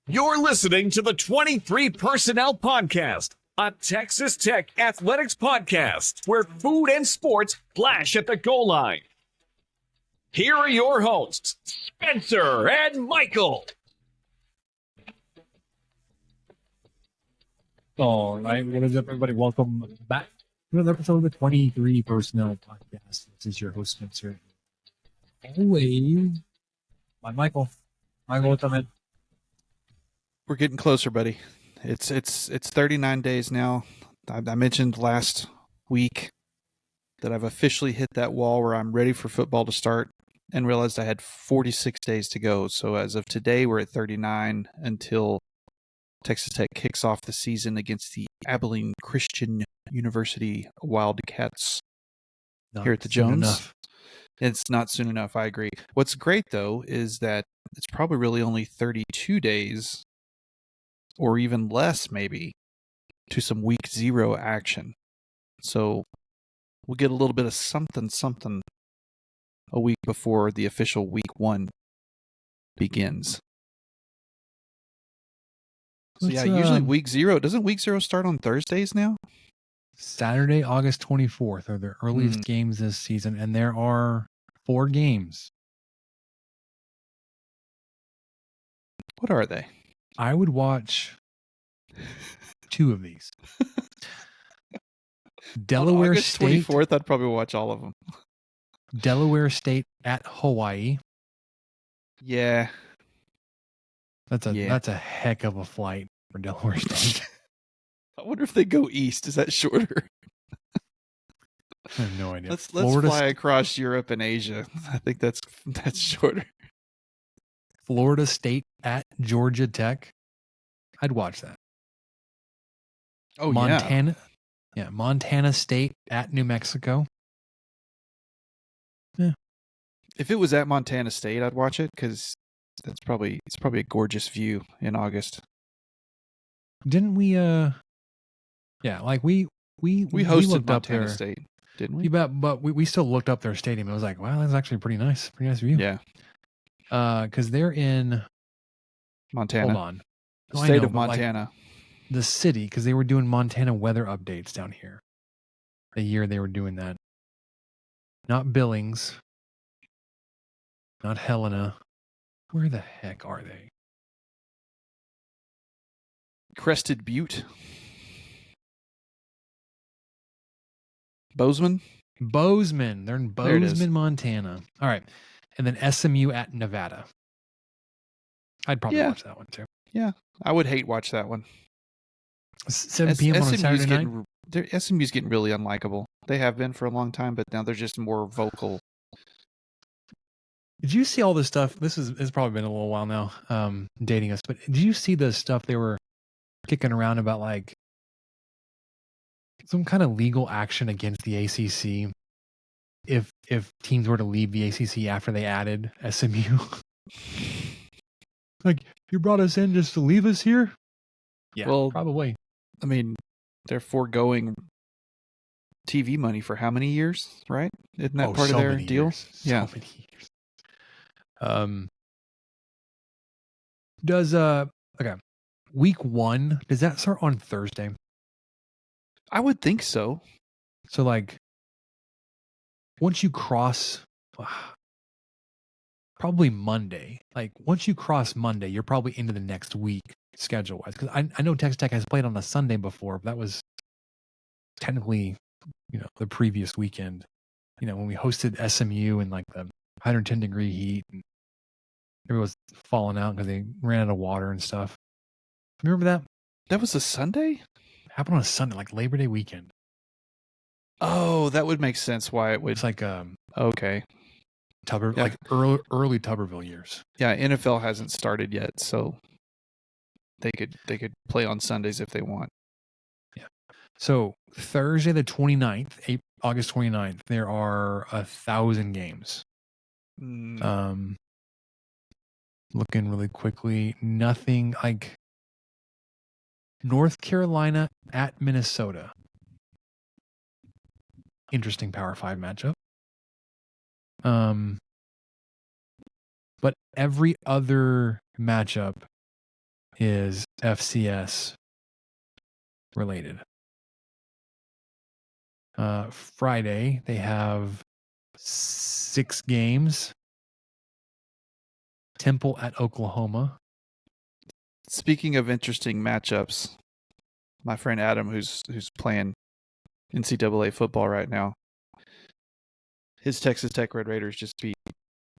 You're listening to the 23 Personnel Podcast, a Texas Tech athletics podcast where food and sports clash at the goal line. Here are your hosts, Spencer and Michael. All right, what is up, everybody? Welcome back to another episode of the 23 Personnel Podcast. This is your host, Spencer. Always, my Michael. Michael, what's up, man? We're getting closer, buddy. It's 39 days now. I mentioned last week that I've officially hit that wall where I'm ready for football to start and realized I had 46 days to go. So as of today, we're at 39 until Texas Tech kicks off the season against the Abilene Christian University Wildcats here at the Jones. It's not soon enough, I agree. What's great, though, is that it's probably really only 32 days or even less, maybe, to some week 0 action. So we'll get a little bit of something a week before the official week 1 begins. So usually week 0, doesn't week 0 start on Thursdays now? Saturday, August 24th are the earliest games this season, and there are 4 games. What are they? I would watch 2 of these. Delaware on August State. 24th, I'd probably watch all of them. Delaware State at Hawaii. Yeah. That's a heck of a flight for Delaware State. I wonder if they go east. Is that shorter? I have no idea. Let's fly across Europe and Asia. I think that's shorter. Florida State at Georgia Tech. I'd watch that. Oh, Montana. Yeah, Montana State at New Mexico. Yeah. If it was at Montana State, I'd watch it because it's probably a gorgeous view in August. Didn't we? We hosted looked Montana up there. State, didn't we? You bet, but we still looked up their stadium. It was like, wow, that's actually pretty nice view. Yeah. Because they're in Montana. Hold on. The state of Montana. The city, because they were doing Montana weather updates down here. The year they were doing that. Not Billings. Not Helena. Where the heck are they? Crested Butte. Bozeman. They're in Bozeman, Montana. All right. And then SMU at Nevada. I'd probably watch that one too. Yeah. I would watch that one. 7 p.m. on a Saturday night? SMU's getting really unlikable. They have been for a long time, but now they're just more vocal. Did you see all this stuff? It's probably been a little while now, dating us, but did you see the stuff they were kicking around about, like, some kind of legal action against the ACC if teams were to leave the ACC after they added SMU? Like, you brought us in just to leave us here? Yeah, well, probably. I mean, they're foregoing TV money for how many years, right? Isn't that part of their deal? So many years. Okay, week 1, does that start on Thursday? I would think so. So, like, once you cross, probably Monday. Like, once you cross Monday, you're probably into the next week schedule-wise. Because I know Texas Tech has played on a Sunday before, but that was technically, the previous weekend. When we hosted SMU in, like, the 110-degree heat, and everyone was falling out because they ran out of water and stuff. Remember that? That was a Sunday? It happened on a Sunday, like Labor Day weekend. Oh, that would make sense why it would. It's like okay. Like early Tuberville years. Yeah, NFL hasn't started yet, so they could play on Sundays if they want. Yeah. So Thursday the 29th, August 29th, there are 1,000 games. Looking really quickly, nothing like North Carolina at Minnesota. Interesting Power 5 matchup. But every other matchup is FCS related. Friday, they have 6 games. Temple at Oklahoma. Speaking of interesting matchups, my friend Adam, who's playing NCAA football right now, his Texas Tech Red Raiders just beat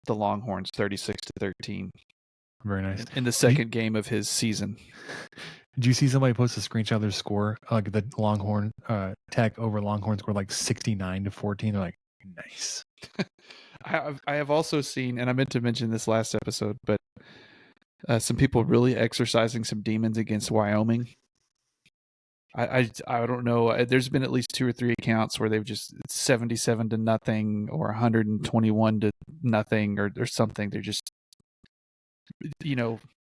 the Longhorns 36-13 Very nice. in the second game of his season. Did you see somebody post a screenshot of their score? Like the Longhorn Tech over Longhorn scored like 69-14. They're like, nice. I have also seen, and I meant to mention this last episode, but some people really exercising some demons against Wyoming. I don't know. There's been at least 2 or 3 accounts where they've just 77-0 or 121-0 or something. They're just,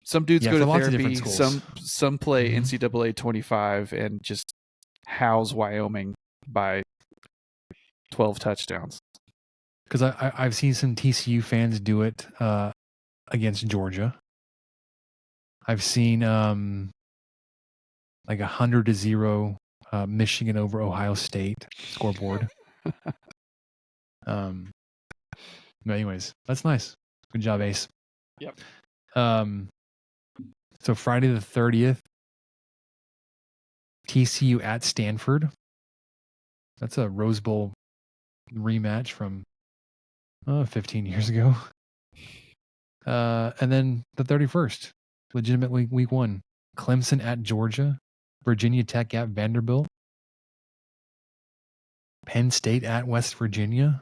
some dudes go to therapy, some play NCAA 25 and just house Wyoming by 12 touchdowns. Because I've seen some TCU fans do it against Georgia. I've seen like 100-0 Michigan over Ohio State scoreboard. But anyways, that's nice. Good job, Ace. Yep. So Friday the 30th, TCU at Stanford. That's a Rose Bowl rematch from 15 years ago. And then the 31st, legitimately week 1, Clemson at Georgia, Virginia Tech at Vanderbilt, Penn State at West Virginia,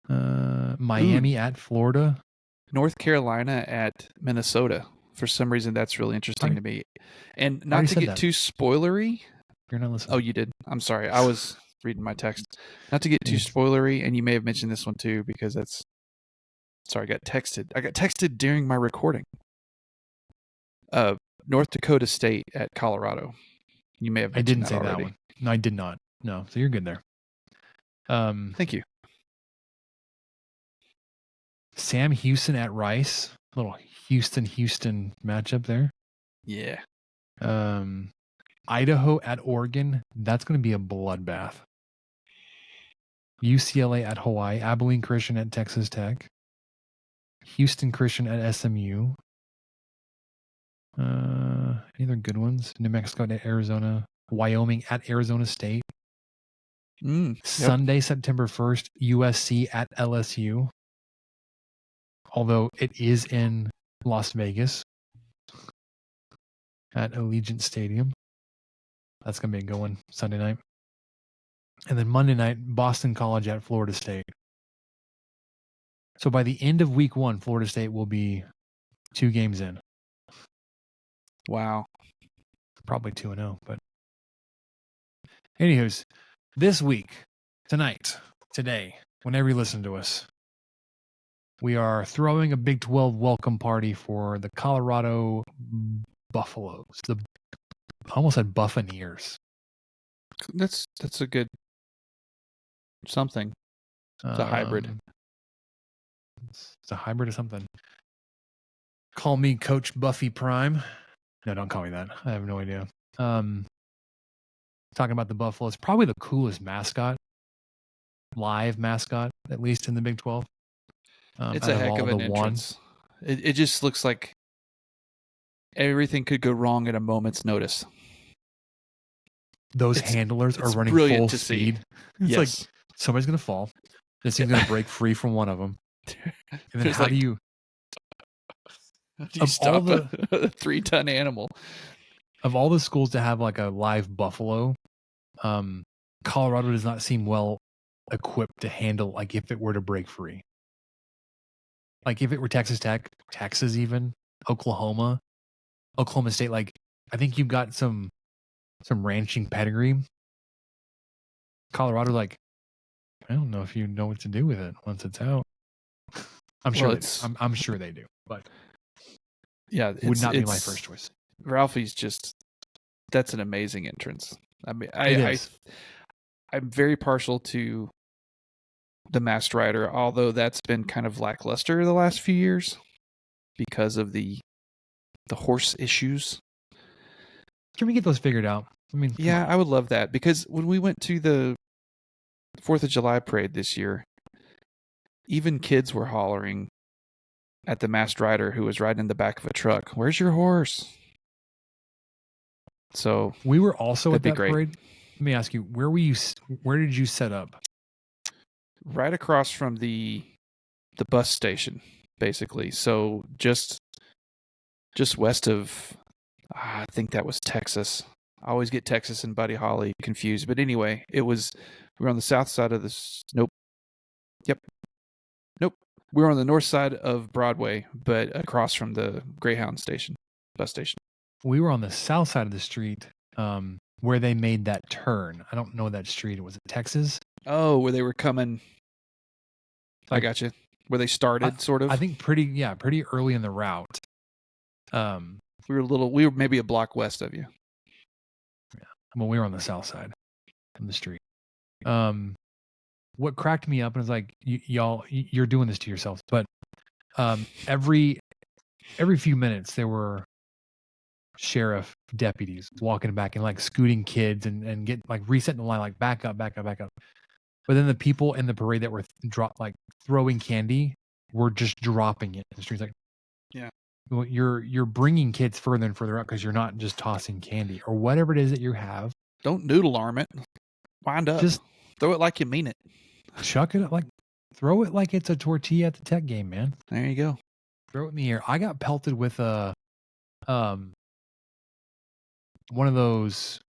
Miami at Florida, North Carolina at Minnesota. For some reason, that's really interesting to me. And not to get too spoilery. You're not listening. Oh, you did. I'm sorry. I was reading my text. Not to get too spoilery, and you may have mentioned this one too, because that's. Sorry, I got texted during my recording. North Dakota State at Colorado. You may have mentioned that already. I didn't say that one. No, I did not. No, so you're good there. Thank you. Sam Houston at Rice. Little Houston matchup there. Yeah. Idaho at Oregon. That's going to be a bloodbath. UCLA at Hawaii. Abilene Christian at Texas Tech. Houston Christian at SMU. Any other good ones? New Mexico at Arizona. Wyoming at Arizona State. Sunday, September 1st, USC at LSU. Although it is in Las Vegas at Allegiant Stadium. That's going to be a good one Sunday night. And then Monday night, Boston College at Florida State. So by the end of week 1, Florida State will be 2 games in. Wow. Probably 2-0, but anywho's, this week, tonight, today, whenever you listen to us, we are throwing a Big 12 welcome party for the Colorado Buffaloes. I almost said Buccaneers. That's a good something. It's a hybrid. It's a hybrid of something. Call me Coach Buffy Prime. No, don't call me that. I have no idea. Talking about the Buffaloes, probably the coolest mascot, live mascot, at least in the Big 12. It's a heck of an entrance. It just looks like everything could go wrong at a moment's notice. Those handlers are running full speed. It's like somebody's going to fall. This thing's going to break free from one of them. And then how do you stop a 3-ton animal? Of all the schools to have like a live buffalo, Colorado does not seem well equipped to handle, like, if it were to break free. Like if it were Texas Tech, Texas even, Oklahoma State, like I think you've got some ranching pedigree. Colorado, like, I don't know if you know what to do with it once it's out. I'm sure I'm sure they do, but yeah, it would not be my first choice. Ralphie's that's an amazing entrance. I mean, I'm very partial to the Masked Rider, although that's been kind of lackluster the last few years because of the the horse issues. Can we get those figured out? I mean, come Yeah, on. I would love that, because when we went to the 4th of July parade this year, even kids were hollering at the masked rider who was riding in the back of a truck, "Where's your horse?" So We were also that'd at be that great. parade. Let me ask you, where were you? Where did you set up? Right across from the bus station, basically. So just west of, I think that was Texas. I always get Texas and Buddy Holly confused. But anyway, we were on the south side of this. Nope. Yep. Nope. We were on the north side of Broadway, but across from the Greyhound station, bus station. We were on the south side of the street, where they made that turn. I don't know that street. Was it Texas? Oh, where they were coming. I Like, got you. Where they started, sort of. I think pretty early in the route. We were maybe a block west of you. Well, we were on the south side of the street. What cracked me up and was like, y'all, you're doing this to yourselves. But every few minutes there were sheriff deputies walking back and like scooting kids and getting like resetting the line, like back up. But then the people in the parade that were throwing candy were just dropping it in the streets. Like, yeah, well, you're bringing kids further and further up because you're not just tossing candy or whatever it is that you have. Don't noodle arm it. Wind up. Just throw it like you mean it. Chuck it like, throw it like it's a tortilla at the Tech game, man. There you go. Throw it in the air. I got pelted with a one of those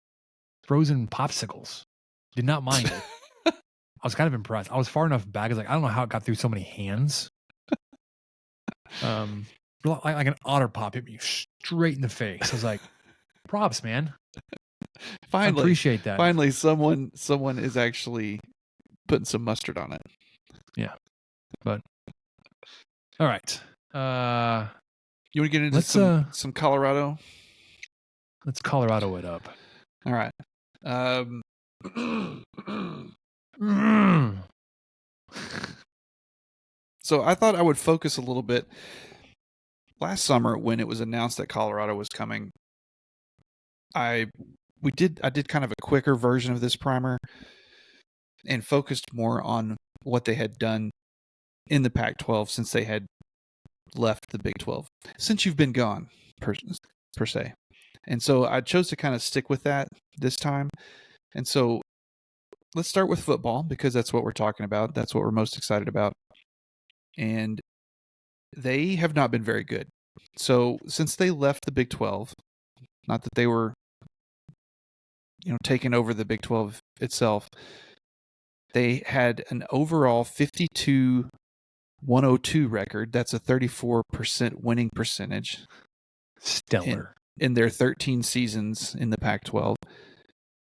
frozen popsicles. Did not mind it. I was kind of impressed. I was far enough back. I was like, I don't know how it got through so many hands. Like an otter pop hit me straight in the face. I was like, props, man. Finally, I appreciate that. Finally, someone is actually putting some mustard on it. Yeah. But all right. You want to get into some Colorado? Let's Colorado it up. All right. So I thought I would focus a little bit. Last summer, when it was announced that Colorado was coming, I did kind of a quicker version of this primer and focused more on what they had done in the Pac-12 since they had left the Big 12, since you've been gone, per se. And so I chose to kind of stick with that this time. And so let's start with football, because that's what we're talking about. That's what we're most excited about. And they have not been very good. So since they left the Big 12, not that they were, taking over the Big 12 itself, they had an overall 52-102 record. That's a 34% winning percentage. Stellar. In their 13 seasons in the Pac-12.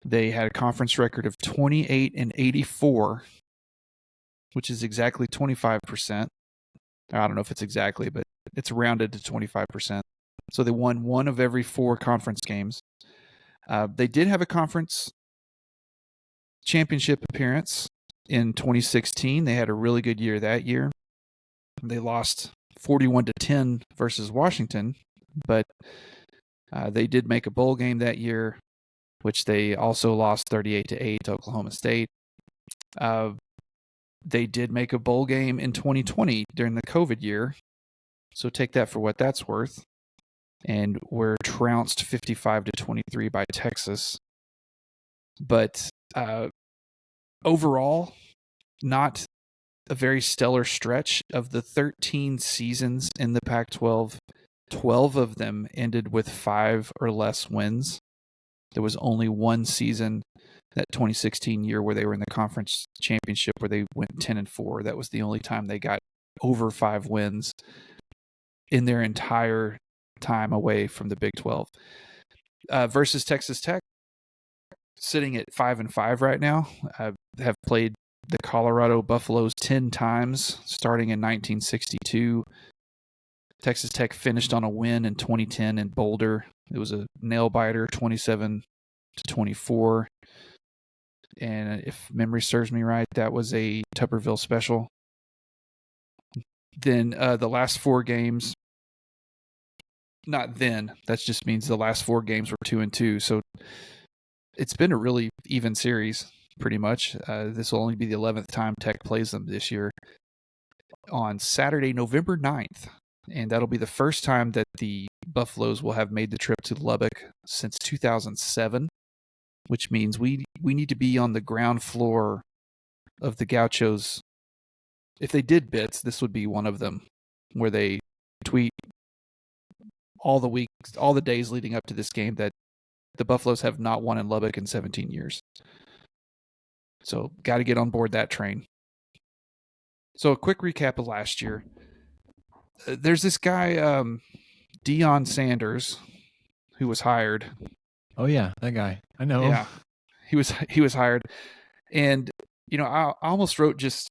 They had a conference record of 28-84, which is exactly 25%. I don't know if it's exactly, but it's rounded to 25%. So they won one of every 4 conference games. They did have a conference championship appearance in 2016. They had a really good year that year. They lost 41-10 versus Washington, but they did make a bowl game that year, which they also lost 38-8 to Oklahoma State. They did make a bowl game in 2020 during the COVID year, so take that for what that's worth. And were trounced 55-23 by Texas. But overall, not a very stellar stretch. Of the 13 seasons in the Pac-12, 12 of them ended with 5 or less wins. There was only one season, that 2016 year, where they were in the conference championship, where they went 10-4. That was the only time they got over 5 wins in their entire time away from the Big 12. Versus Texas Tech, sitting at 5-5 right now, have played the Colorado Buffaloes 10 times, starting in 1962. Texas Tech finished on a win in 2010 in Boulder. It was a nail-biter, 27-24. And if memory serves me right, that was a Tupperville special. Then the last 4 games, not then. That just means the last 4 games were 2-2. So it's been a really even series, pretty much. This will only be the 11th time Tech plays them this year on Saturday, November 9th. And that'll be the first time that the Buffaloes will have made the trip to Lubbock since 2007, which means we need to be on the ground floor of the Gauchos. If they did bits, this would be one of them, where they tweet all the days leading up to this game that the Buffaloes have not won in Lubbock in 17 years. So got to get on board that train. So a quick recap of last year. There's this guy, Deion Sanders, who was hired. Oh yeah, that guy. I know. Yeah, he was hired, and I almost wrote just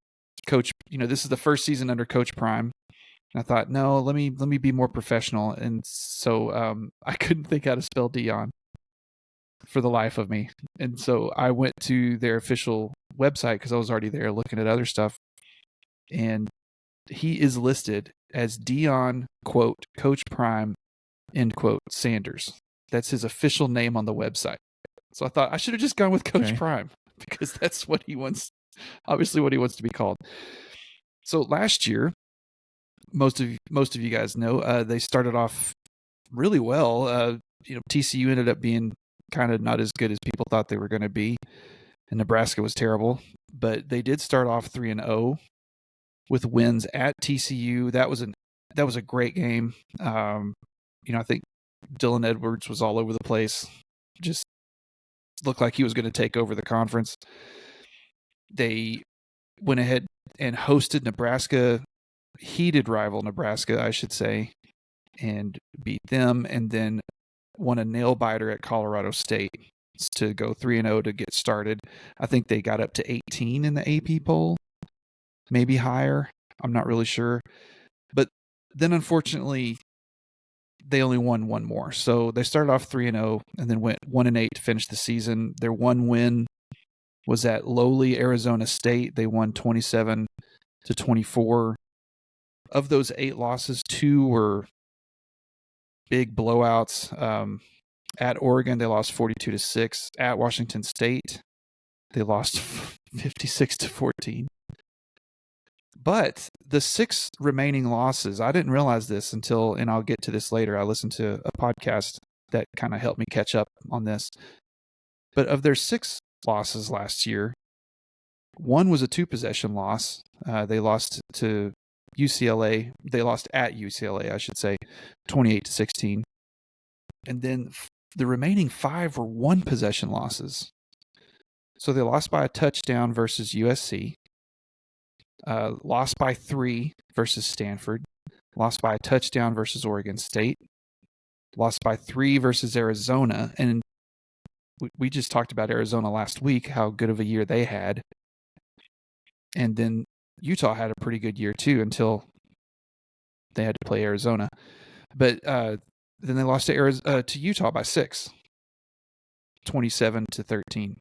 Coach. This is the first season under Coach Prime. And I thought, no, let me be more professional, and so I couldn't think how to spell Deion for the life of me, and so I went to their official website because I was already there looking at other stuff, and he is listed as Deion, quote, Coach Prime, end quote, Sanders. That's his official name on the website. So I thought I should have just gone with Coach Prime because that's what he wants, obviously what he wants to be called. So last year, most of you guys know, they started off really well. TCU ended up being kind of not as good as people thought they were going to be, and Nebraska was terrible. But they did start off 3-0 with wins at TCU. That was a great game. I think Dylan Edwards was all over the place. Just looked like he was going to take over the conference. They went ahead and hosted Nebraska, heated rival Nebraska, I should say, and beat them, and then won a nail biter at Colorado State to go 3-0 to get started. I think they got up to 18 in the AP poll, maybe higher. I'm not really sure. But then unfortunately, they only won one more. So they started off 3-0 and then went 1-8 to finish the season. Their one win was at lowly Arizona State. They won 27-24. Of those 8 losses, 2 were big blowouts. At Oregon, they lost 42-6. At Washington State, they lost 56-14. But the 6 remaining losses, I didn't realize this until, and I'll get to this later, I listened to a podcast that kind of helped me catch up on this. But of their 6 losses last year, 1 was a 2-possession loss. They lost to UCLA. They lost at UCLA, I should say, 28-16. And then the remaining 5 were 1-possession losses. So they lost by a touchdown versus USC. Lost by 3 versus Stanford, lost by a touchdown versus Oregon State, lost by 3 versus Arizona, and we just talked about Arizona last week, how good of a year they had, and then Utah had a pretty good year too until they had to play Arizona, but then they lost to Utah by 6, 27-13.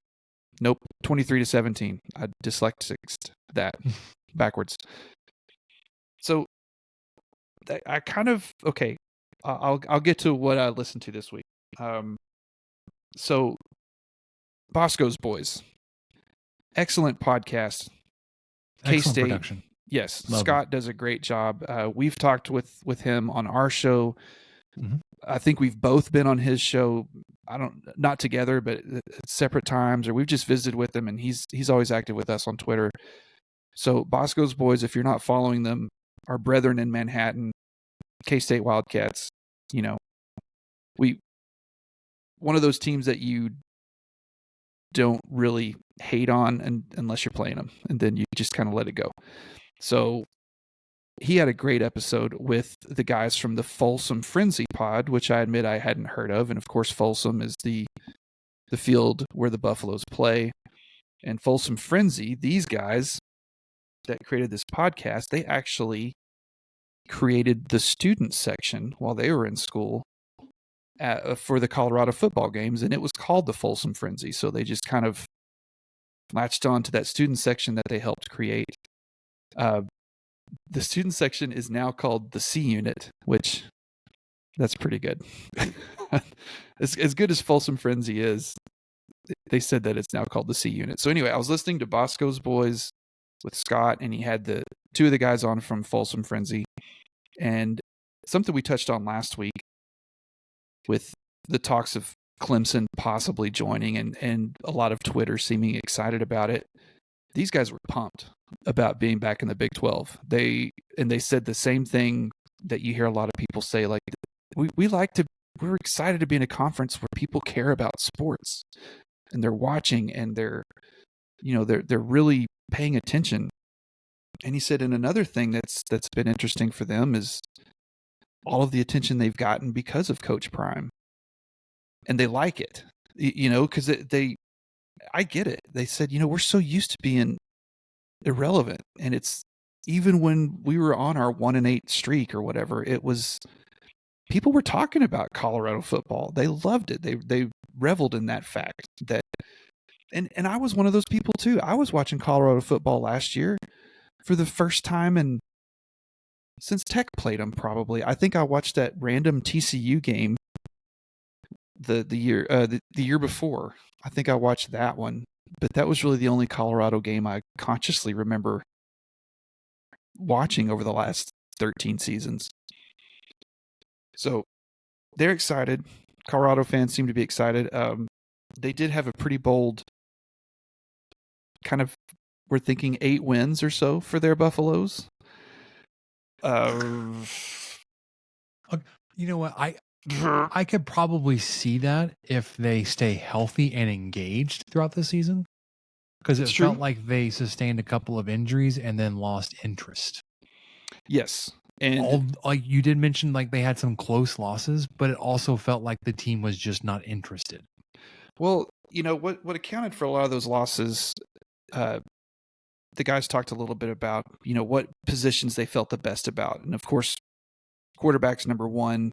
Nope, 23-17. I dyslexics that. Backwards. So I kind of okay. I'll get to what I listened to this week. So Bosco's Boys, excellent podcast. Excellent K-State production. Yes, Love Scott does a great job. We've talked with him on our show. Mm-hmm. I think we've both been on his show. Not together, but at separate times, or we've just visited with him, and he's always active with us on Twitter. So Bosco's Boys, if you're not following them, our brethren in Manhattan, K-State Wildcats, one of those teams that you don't really hate on unless you're playing them, and then you just kind of let it go. So he had a great episode with the guys from the Folsom Frenzy pod, which I admit I hadn't heard of. And of course, Folsom is the field where the Buffaloes play. And Folsom Frenzy, these guys that created this podcast, they actually created the student section while they were in school for the Colorado football games, and it was called the Folsom Frenzy. So they just kind of latched on to that student section that they helped create. The student section is now called the C Unit, which That's pretty good. As good as Folsom Frenzy is, they said that it's now called the C Unit. So anyway, I was listening to Bosco's Boys with Scott, and he had the two of the guys on from Folsom Frenzy, and something we touched on last week with the talks of Clemson possibly joining and a lot of Twitter seeming excited about it. These guys were pumped about being back in the Big 12. They said the same thing that you hear a lot of people say, like, we're excited to be in a conference where people care about sports and they're watching and they're really paying attention. And he said, and another thing that's been interesting for them is all of the attention they've gotten because of Coach Prime, and they like it, because I get it. They said, we're so used to being irrelevant, and it's even when we were on our 1-8 streak or whatever, it was people were talking about Colorado football. They loved it. They reveled in that fact that, and I was one of those people too. I was watching Colorado football last year for the first time since Tech played them. Probably, I think I watched that random TCU game the year before. I think I watched that one, but that was really the only Colorado game I consciously remember watching over the last 13 seasons. So they're excited. Colorado fans seem to be excited. They did have a pretty bold kind of, we're thinking 8 wins or so for their Buffaloes. You know what? I could probably see that if they stay healthy and engaged throughout the season, because it felt like they sustained a couple of injuries and then lost interest. Yes. And like you did mention, like they had some close losses, but it also felt like the team was just not interested. Well, what accounted for a lot of those losses, the guys talked a little bit about, what positions they felt the best about. And of course, quarterback's number one.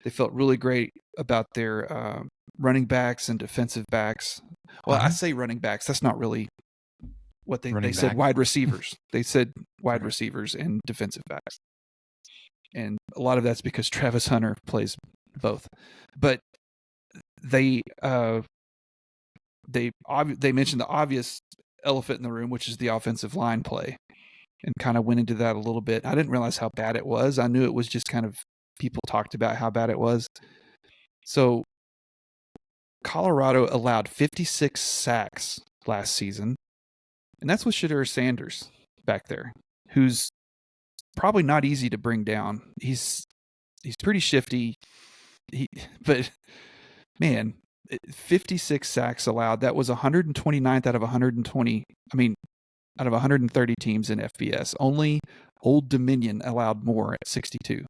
They felt really great about their running backs and defensive backs. Well, I say running backs. That's not really what they said. Wide receivers. They said wide receivers and defensive backs. And a lot of that's because Travis Hunter plays both. But they mentioned the obvious elephant in the room, which is the offensive line play, and kind of went into that a little bit. I didn't realize how bad it was. I knew it was just kind of people talked about how bad it was. So Colorado allowed 56 sacks last season, and that's with Shedeur Sanders back there, who's probably not easy to bring down. He's pretty shifty. But man, 56 sacks allowed. That was 129th out of 120. Out of 130 teams in FBS. Only Old Dominion allowed more at 62.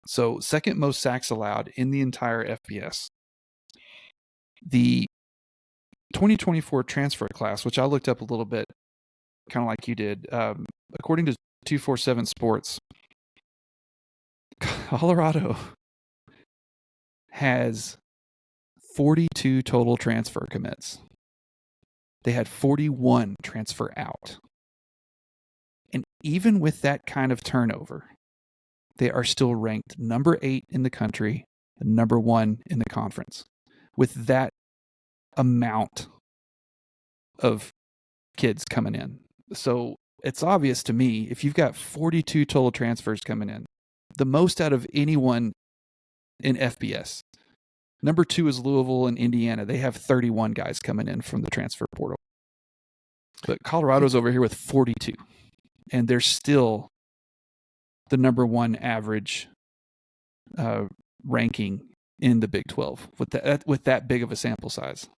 So second most sacks allowed in the entire FBS. The 2024 transfer class, which I looked up a little bit, kind of like you did, according to 247 Sports, Colorado has 42 total transfer commits. They had 41 transfer out. And even with that kind of turnover, they are still ranked number 8 in the country and number 1 in the conference. With that amount of kids coming in. So it's obvious to me, if you've got 42 total transfers coming in, the most out of anyone in FBS. Number 2 is Louisville and Indiana. They have 31 guys coming in from the transfer portal. But Colorado's over here with 42. And they're still the number 1 average ranking in the Big 12 with that big of a sample size.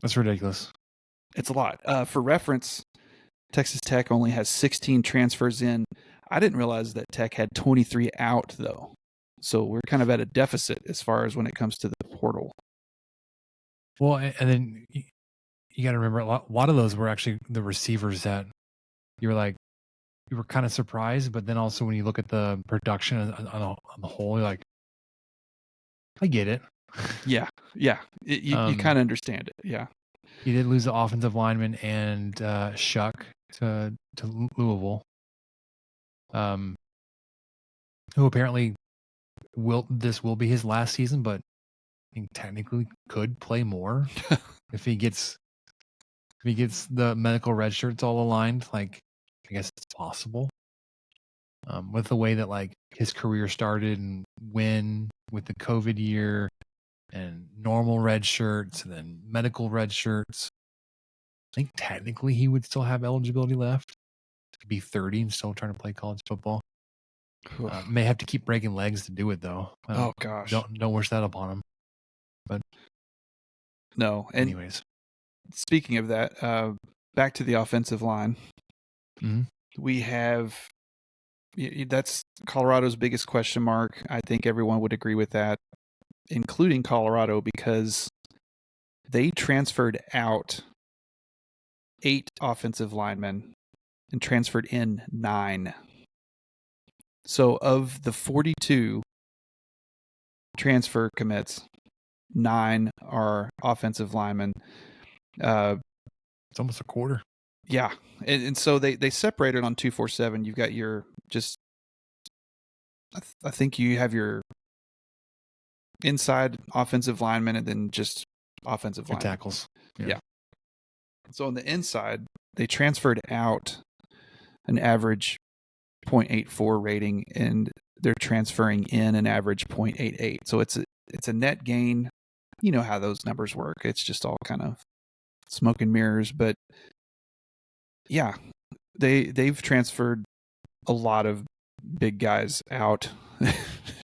That's ridiculous. It's a lot. For reference, Texas Tech only has 16 transfers in. I didn't realize that Tech had 23 out, though. So we're kind of at a deficit as far as when it comes to the portal. Well, and then you got to remember, a lot of those were actually the receivers that you were kind of surprised, but then also when you look at the production on the whole, you're like, I get it. Yeah. You kind of understand it. Yeah. You did lose the offensive lineman and Shuck to Louisville. who apparently will be his last season, but he technically could play more if he gets the medical red shirts all aligned. Like, I guess it's possible. With the way that like his career started and when with the COVID year and normal red shirts and then medical red shirts, I think technically he would still have eligibility left to be 30 and still trying to play college football. May have to keep breaking legs to do it though. Oh gosh, don't wish that upon him. But no. And anyways, speaking of that, back to the offensive line. Mm-hmm. We have that's Colorado's biggest question mark. I think everyone would agree with that, including Colorado, because they transferred out 8 offensive linemen and transferred in 9. So of the 42 transfer commits, 9 are offensive linemen. It's almost a quarter. Yeah. And so they separated on 247. You've got your just, I think you have your inside offensive linemen and then just offensive linemen. Tackles. Yeah. So on the inside, they transferred out an average 0.84 rating and they're transferring in an average 0.88. So it's a net gain. You know how those numbers work. It's just all kind of smoke and mirrors, but yeah, they've transferred a lot of big guys out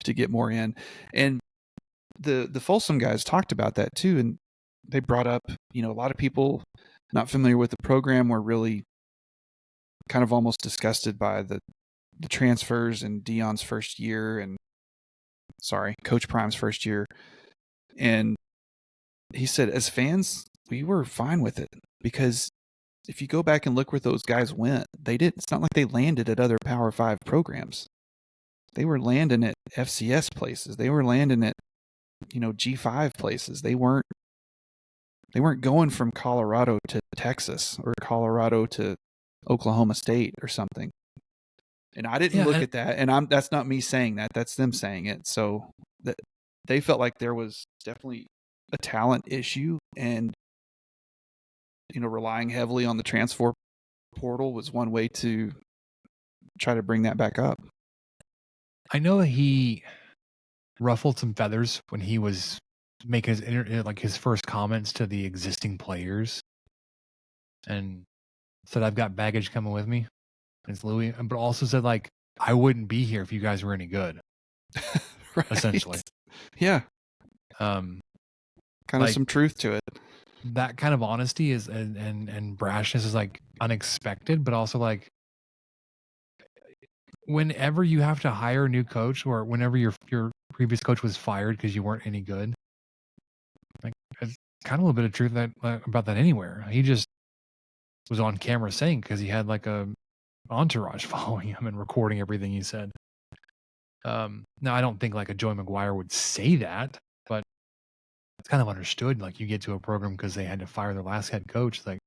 to get more in. And the Folsom guys talked about that too, and they brought up, a lot of people not familiar with the program were really kind of almost disgusted by the transfers in Dion's first year Coach Prime's first year. And he said, as fans, we were fine with it because if you go back and look where those guys went, it's not like they landed at other Power 5 programs. They were landing at FCS places. They were landing at, G5 places. They weren't going from Colorado to Texas or Colorado to Oklahoma State or something. And I didn't look at that, and that's not me saying that. That's them saying it. So that they felt like there was definitely a talent issue, and relying heavily on the transfer portal was one way to try to bring that back up. I know he ruffled some feathers when he was making his first comments to the existing players, and said, "I've got baggage coming with me." And it's Louis, but also said like, "I wouldn't be here if you guys were any good." Right. Essentially, yeah. Kind of some truth to it. That kind of honesty is and brashness is like unexpected, but also like whenever you have to hire a new coach or whenever your previous coach was fired because you weren't any good, like it's kind of a little bit of truth about that anywhere. He just was on camera saying because he had like a entourage following him and recording everything he said. Now I don't think like a Joey McGuire would say that, but it's kind of understood. Like you get to a program because they had to fire their last head coach. Like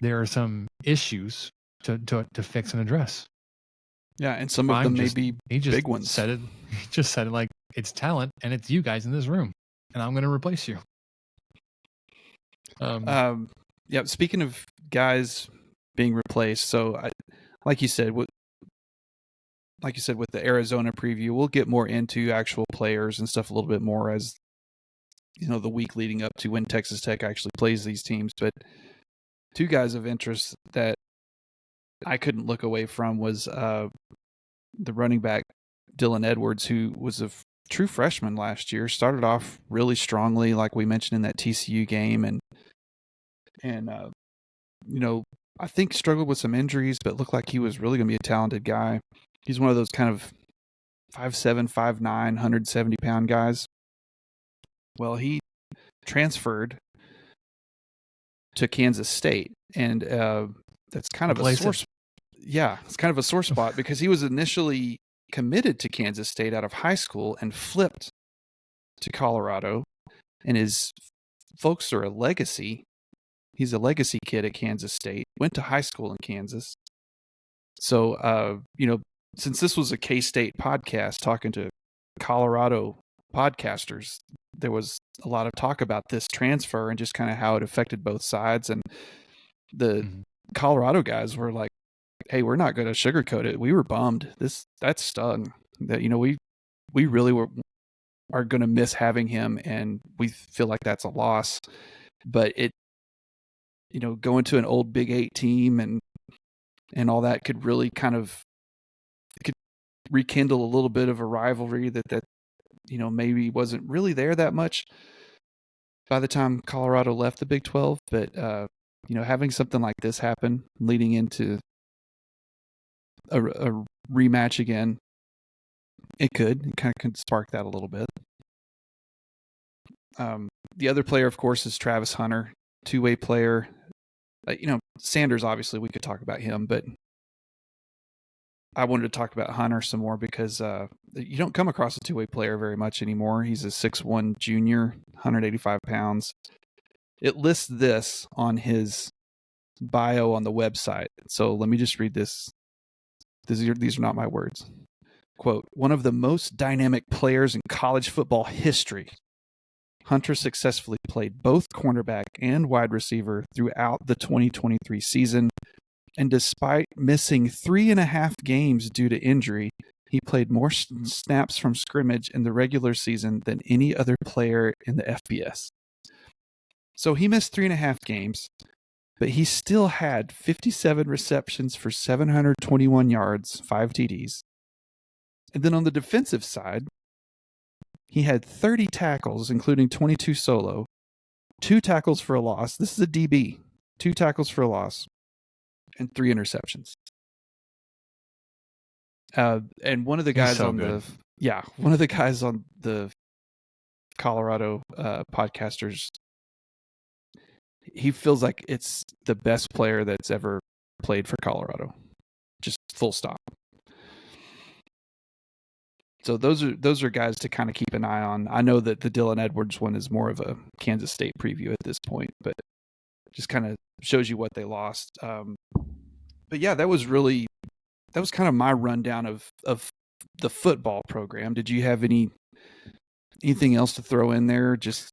there are some issues to fix and address. Yeah, and some of them may be big ones. He just said it like it's talent and it's you guys in this room, and I'm going to replace you. Yeah. Speaking of guys being replaced, so like you said with the Arizona preview, we'll get more into actual players and stuff a little bit more as the week leading up to when Texas Tech actually plays these teams. But 2 guys of interest that I couldn't look away from was the running back Dylan Edwards, who was a true freshman last year, started off really strongly, like we mentioned in that TCU game, and I think struggled with some injuries, but looked like he was really going to be a talented guy. He's one of those kind of 5'7", 5'9", 170-pound guys. Well, he transferred to Kansas State, and that's kind of a sore. Yeah, it's kind of a sore spot because he was initially committed to Kansas State out of high school and flipped to Colorado, and his folks are a legacy. He's a legacy kid at Kansas State, went to high school in Kansas. So, since this was a K-State podcast talking to Colorado podcasters, there was a lot of talk about this transfer and just kind of how it affected both sides. And the Colorado guys were like, hey, we're not going to sugarcoat it. We were bummed. That stung. That, we really are going to miss having him, and we feel like that's a loss. But it, going to an old Big 8 team and all that could really could rekindle a little bit of a rivalry that maybe wasn't really there that much by the time Colorado left the Big 12. But having something like this happen leading into a rematch again, it kind of spark that a little bit. The other player, of course, is Travis Hunter, two-way player. Sanders, obviously, we could talk about him, but I wanted to talk about Hunter some more because you don't come across a two-way player very much anymore. He's a 6'1" junior, 185 pounds. It lists this on his bio on the website. So let me just read this. These are not my words. Quote, one of the most dynamic players in college football history. Hunter successfully played both cornerback and wide receiver throughout the 2023 season, and despite missing 3.5 games due to injury, he played more snaps from scrimmage in the regular season than any other player in the FBS. So he missed 3.5 games, but he still had 57 receptions for 721 yards, 5 TDs. And then on the defensive side, he had 30 tackles, including 22 solo, 2 tackles for a loss. This is a DB. 2 tackles for a loss, and 3 interceptions. And one of the guys one of the guys on the Colorado podcasters, he feels like it's the best player that's ever played for Colorado. Just full stop. So those are guys to kind of keep an eye on. I know that the Dylan Edwards one is more of a Kansas State preview at this point, but just kind of shows you what they lost. But yeah, that was kind of my rundown of the football program. Did you have anything else to throw in there just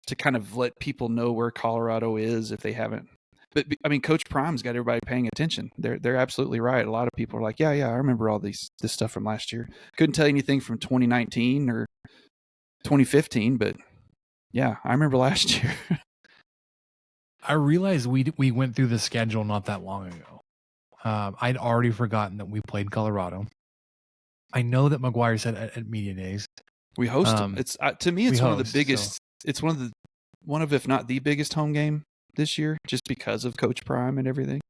to kind of let people know where Colorado is if they haven't? But I mean, Coach Prime's got everybody paying attention. They're absolutely right. A lot of people are like, yeah, I remember all this stuff from last year. Couldn't tell you anything from 2019 or 2015, but yeah, I remember last year. I realized we went through the schedule not that long ago. I'd already forgotten that we played Colorado. I know that McGuire said at media days we host them. It's to me, it's one of the biggest. So. It's one of if not the biggest home game this year, just because of Coach Prime and everything.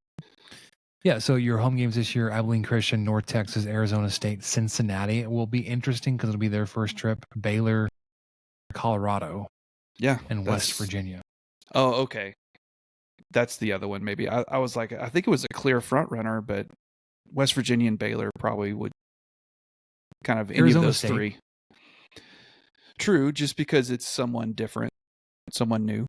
Yeah, so your home games this year: Abilene Christian, North Texas, Arizona State, Cincinnati. It will be interesting because it'll be their first trip. Baylor, Colorado, and West Virginia. Oh, okay. That's the other one. Maybe I was like, I think it was a clear front runner, but West Virginia and Baylor probably would kind of any of those State. 3. True, just because it's someone different, someone new.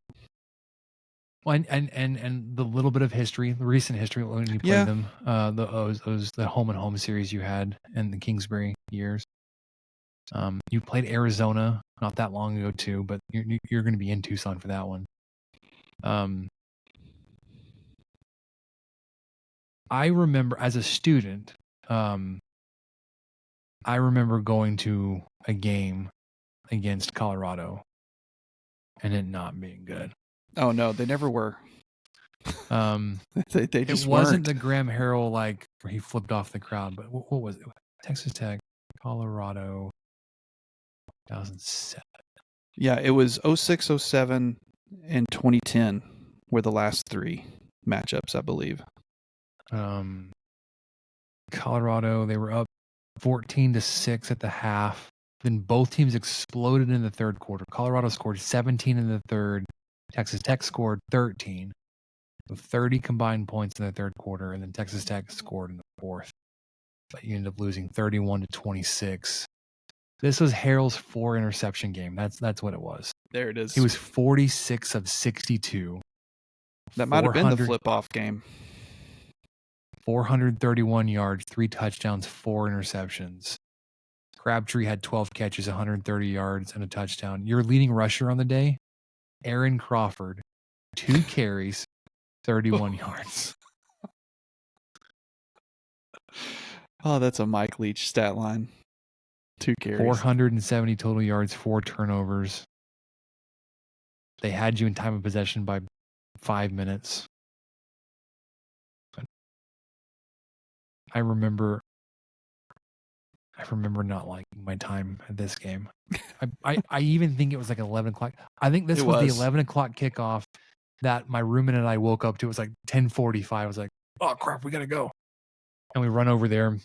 Well, and the little bit of history, the recent history when you played them, the home and home series you had in the Kingsbury years. You played Arizona not that long ago too, but you're going to be in Tucson for that one. I remember as a student, I remember going to a game against Colorado and it not being good. Oh no, they never were. They just it wasn't the Graham Harrell where he flipped off the crowd, but what was it? Texas Tech, Colorado, 2007. Yeah, it was 06, 07, and 2010 were the last 3 matchups, I believe. Colorado, they were up 14-6 at the half. Then both teams exploded in the third quarter. Colorado scored 17 in the third. Texas Tech scored 13 with 30 combined points in the third quarter, and then Texas Tech scored in the fourth. But you ended up losing 31-26. This was Harrell's 4 interception game. That's what it was. There it is. He was 46 of 62. That might have been the flip-off game. 431 yards, 3 touchdowns, 4 interceptions. Crabtree had 12 catches, 130 yards, and a touchdown. Your leading rusher on the day, Aaron Crawford, 2 carries, 31 yards. Oh, that's a Mike Leach stat line. 2 carries. 470 total yards, 4 turnovers. They had you in time of possession by 5 minutes. I remember not liking my time at this game. I even think it was like 11 o'clock. I think this was the 11 o'clock kickoff that my roommate and I woke up to. It was like 10:45. I was like, oh crap, we gotta go. And we run over there.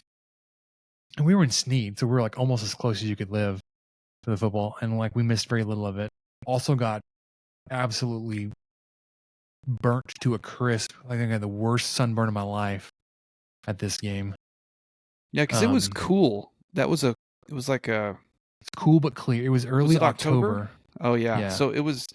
And we were in Sneed, so we were like almost as close as you could live to the football. And like we missed very little of it. Also got absolutely burnt to a crisp. Like I got the worst sunburn of my life at this game. Yeah, because it was cool. It was like a... It's cool but clear. It was early October. Oh, yeah. So it was,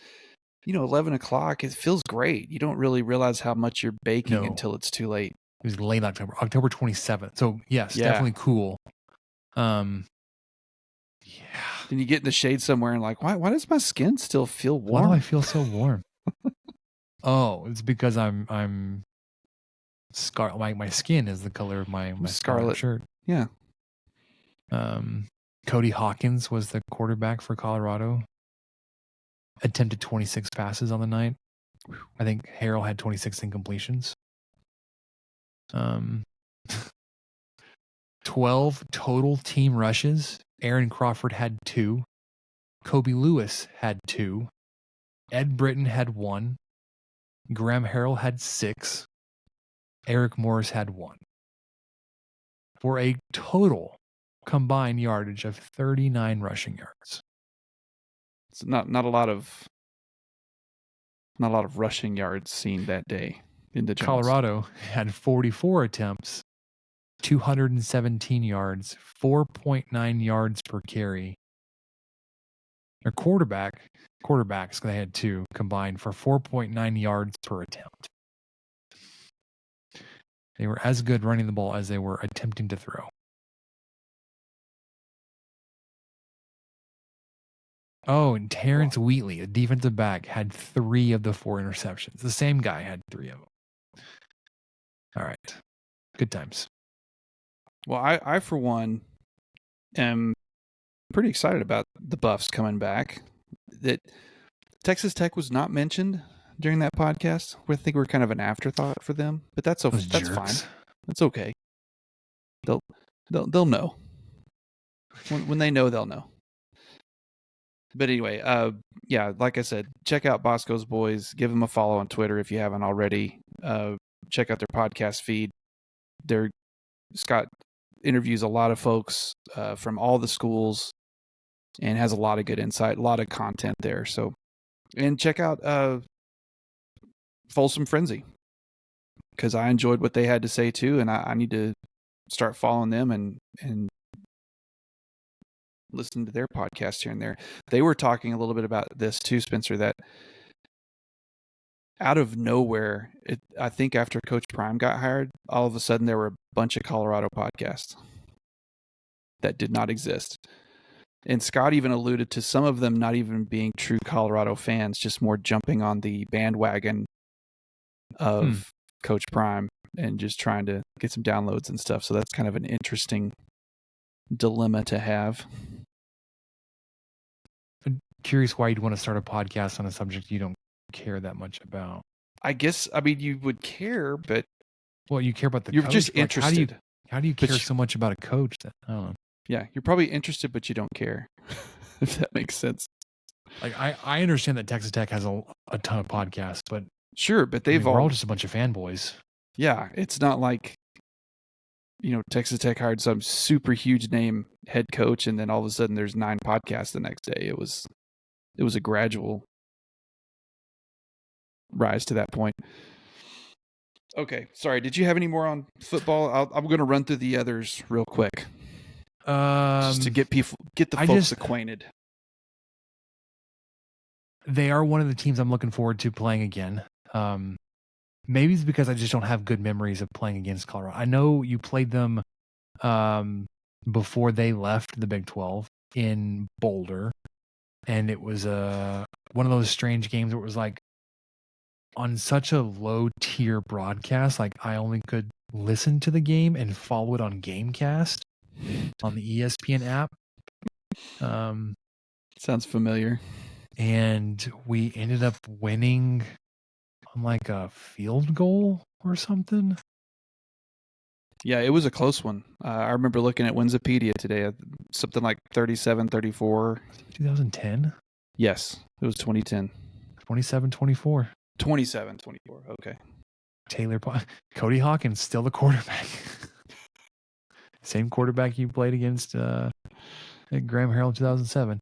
11 o'clock. It feels great. You don't really realize how much you're baking until it's too late. It was late October 27th. So, yes, definitely cool. Then you get in the shade somewhere and like, why does my skin still feel warm? Why do I feel so warm? Oh, it's because I'm scarlet. My skin is the color of my scarlet shirt. Yeah. Cody Hawkins was the quarterback for Colorado. Attempted 26 passes on the night. I think Harrell had 26 incompletions. 12 total team rushes. Aaron Crawford had 2. Kobe Lewis had 2. Ed Britton had 1. Graham Harrell had 6. Eric Morris had 1. For a total combined yardage of 39 rushing yards. It's not a lot of rushing yards seen that day in the Jones. Colorado had 44 attempts, 217 yards, 4.9 yards per carry. Their quarterbacks, they had 2 combined for 4.9 yards per attempt. They were as good running the ball as they were attempting to throw. Oh, and Terrence Wheatley, a defensive back, had 3 of the 4 interceptions. The same guy had 3 of them. All right. Good times. Well, I for one, am pretty excited about the Buffs coming back. That Texas Tech was not mentioned during that podcast. I think we're kind of an afterthought for them, but that's fine. That's okay. They'll know. When they know, they'll know. But anyway, like I said, check out Bosco's Boys. Give them a follow on Twitter if you haven't already. Check out their podcast feed. Scott interviews a lot of folks from all the schools and has a lot of good insight, a lot of content there. So, and check out Folsom Frenzy, because I enjoyed what they had to say too, and I need to start following them and listen to their podcast here and there. They were talking a little bit about this too, Spencer, that out of nowhere, I think after Coach Prime got hired, all of a sudden there were a bunch of Colorado podcasts that did not exist. And Scott even alluded to some of them not even being true Colorado fans, just more jumping on the bandwagon of Coach Prime and just trying to get some downloads and stuff. So that's kind of an interesting dilemma to have. I'm curious why you'd want to start a podcast on a subject you don't care that much about. I guess, you would care, but... Well, you care about the you're coach. Just interested. How do you care so much about a coach? I don't know. Yeah, you're probably interested, but you don't care. If that makes sense. Like, I understand that Texas Tech has a ton of podcasts, but... Sure, but we're all just a bunch of fanboys. Yeah, it's not like, Texas Tech hired some super huge name head coach, and then all of a sudden there's 9 podcasts the next day. It was a gradual rise to that point. Okay, sorry. Did you have any more on football? I'm going to run through the others real quick, just to get the folks acquainted. They are one of the teams I'm looking forward to playing again. maybe it's because I just don't have good memories of playing against Colorado. I know you played them before they left the Big 12 in Boulder, and it was one of those strange games where it was like on such a low tier broadcast, like I only could listen to the game and follow it on Gamecast on the ESPN app. Sounds familiar. And we ended up winning on like a field goal or something. Yeah, it was a close one. I remember looking at Winsipedia today, something like 37-34. 2010? Yes, it was 2010. 27-24. 27-24, okay. Cody Hawkins, still the quarterback. Same quarterback you played against at Graham Harrell in 2007.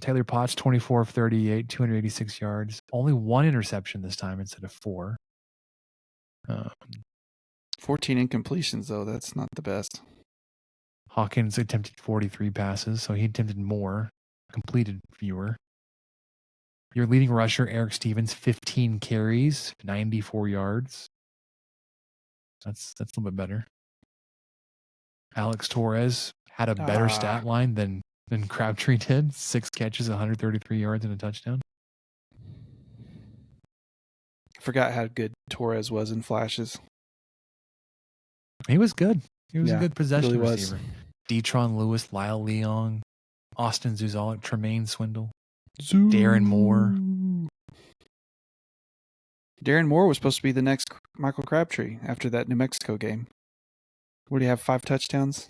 Taylor Potts, 24 of 38, 286 yards. Only one interception this time instead of 4. 14 incompletions, though. That's not the best. Hawkins attempted 43 passes, so he attempted more, completed fewer. Your leading rusher, Eric Stevens, 15 carries, 94 yards. That's a little bit better. Alex Torres had a better stat line than Crabtree did. 6 catches, 133 yards, and a touchdown. I forgot how good Torres was in flashes. He was good. He was a good possession really receiver. Detron Lewis, Lyle Leong, Austin Zuzalik, Tremaine Swindle, Darren Moore. Darren Moore was supposed to be the next Michael Crabtree after that New Mexico game. What do you have, 5 touchdowns?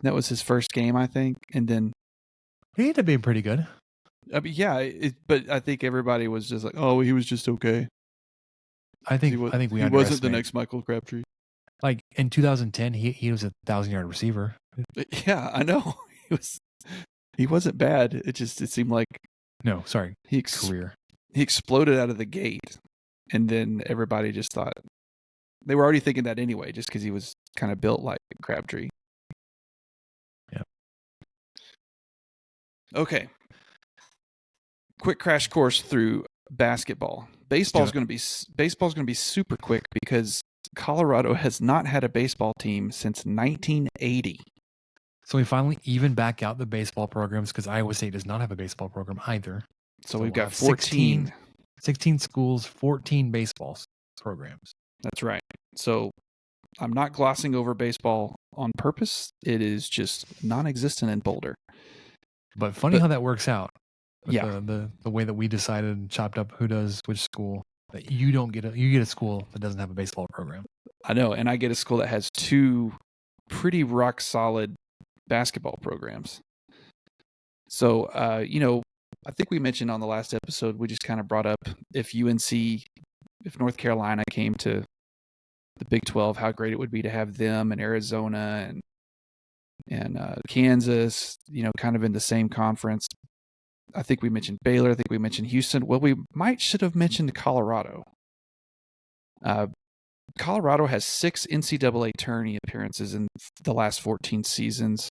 That was his first game, I think. And then he ended up being pretty good. I mean, yeah, but I think everybody was just like, "Oh, he was just okay." I think he wasn't the next Michael Crabtree. Like in 2010, he was a 1,000-yard receiver. Yeah, I know. He wasn't bad. It seemed like career. He exploded out of the gate, and then everybody just thought they were already thinking that anyway, just because he was kind of built like Crabtree. Yeah. Okay. Quick crash course through basketball. Baseball's going to be super quick because Colorado has not had a baseball team since 1980. So we finally even back out the baseball programs because Iowa State does not have a baseball program either. So we've got 16 schools, 14 baseball programs. That's right. So I'm not glossing over baseball on purpose. It is just non-existent in Boulder. But funny how that works out. Yeah. The way that we decided and chopped up who does which school. That you get a school that doesn't have a baseball program. I know, and I get a school that has 2 pretty rock solid basketball programs. So, I think we mentioned on the last episode, we just kind of brought up if North Carolina came to the Big 12, how great it would be to have them and Arizona and Kansas, kind of in the same conference. I think we mentioned Baylor. I think we mentioned Houston. Well, we should have mentioned Colorado. Colorado has 6 NCAA tourney appearances in the last 14 seasons.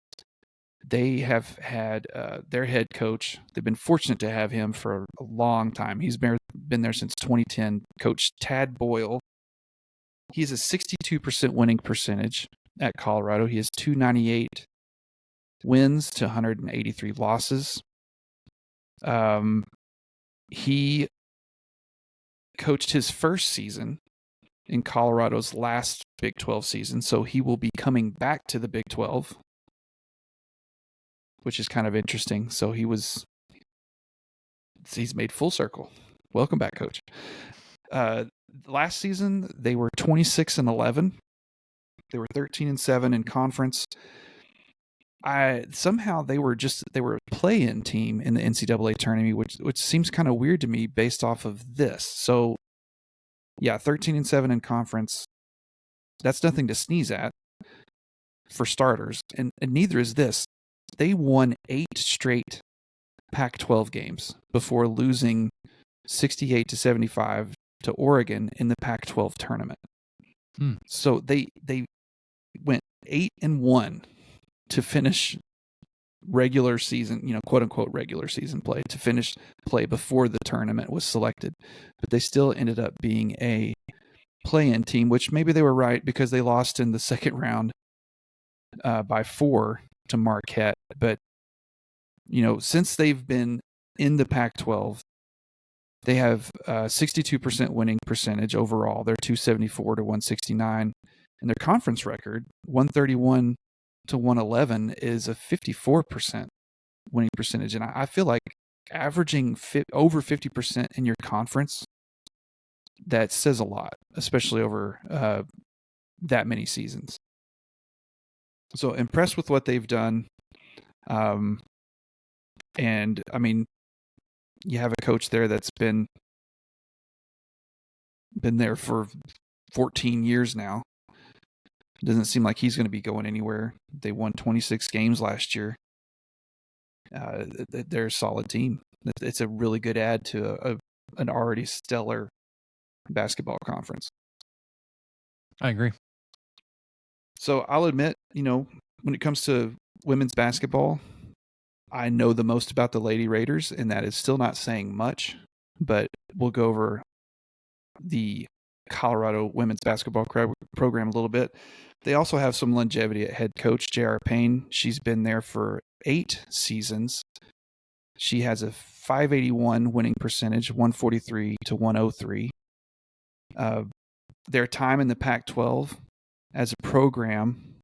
They have had their head coach. They've been fortunate to have him for a long time. He's been there since 2010. Coach Tad Boyle. He has a 62% winning percentage at Colorado. He has 298 wins to 183 losses. He coached his first season in Colorado's last Big 12 season, so he will be coming back to the Big 12, which is kind of interesting. So he's made full circle. Welcome back, Coach. Last season they were 26-11. They were 13-7 in conference. Somehow they were a play-in team in the NCAA tournament, which seems kind of weird to me based off of this. So, yeah, 13-7 in conference. That's nothing to sneeze at, for starters, and neither is this. They won 8 straight Pac-12 games before losing 68-75 to Oregon in the Pac-12 tournament. So they went 8-1 to finish regular season, quote unquote regular season play to finish play before the tournament was selected. But they still ended up being a play-in team, which maybe they were right because they lost in the second round by 4 to Marquette. But, since they've been in the Pac-12, they have 62% winning percentage overall. They're 274 to 169. And their conference record, 131 to 111, is a 54% winning percentage. And I feel like averaging over 50% in your conference, that says a lot, especially over that many seasons. So impressed with what they've done. And I mean, you have a coach there that's been there for 14 years now. Doesn't seem like he's going to be going anywhere. They won 26 games last year. They're a solid team. It's a really good add to an already stellar basketball conference. I agree. So I'll admit, when it comes to women's basketball, I know the most about the Lady Raiders, and that is still not saying much, but we'll go over the Colorado women's basketball program a little bit. They also have some longevity at head coach J.R. Payne. She's been there for 8 seasons. She has a 581 winning percentage, 143 to 103. Their time in the Pac-12 as a program,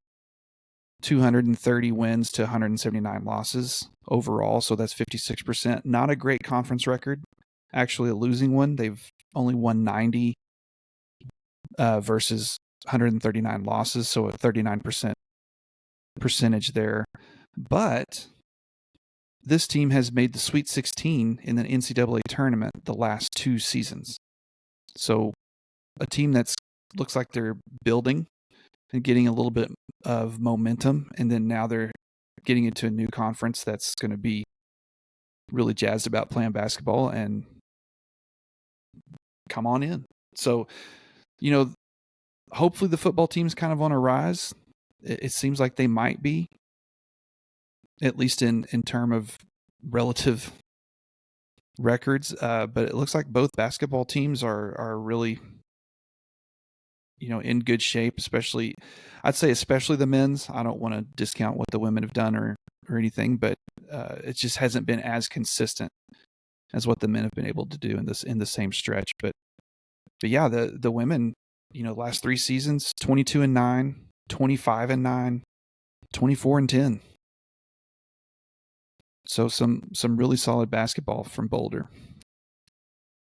230 wins to 179 losses overall, so that's 56%. Not a great conference record. Actually a losing one. They've only won 90 versus 139 losses, so a 39% percentage there. But this team has made the Sweet 16 in the NCAA tournament the last 2 seasons. So a team that's looks like they're building and getting a little bit of momentum, and then now they're getting into a new conference that's going to be really jazzed about playing basketball and come on in. So, hopefully the football team's kind of on a rise. It seems like they might be, at least in term of relative records. But it looks like both basketball teams are really, in good shape, especially the men's. I don't want to discount what the women have done or anything, but it just hasn't been as consistent as what the men have been able to do in the same stretch. But yeah, the women, last 3 seasons, 22-9, 25-9, 24-10. So some really solid basketball from Boulder.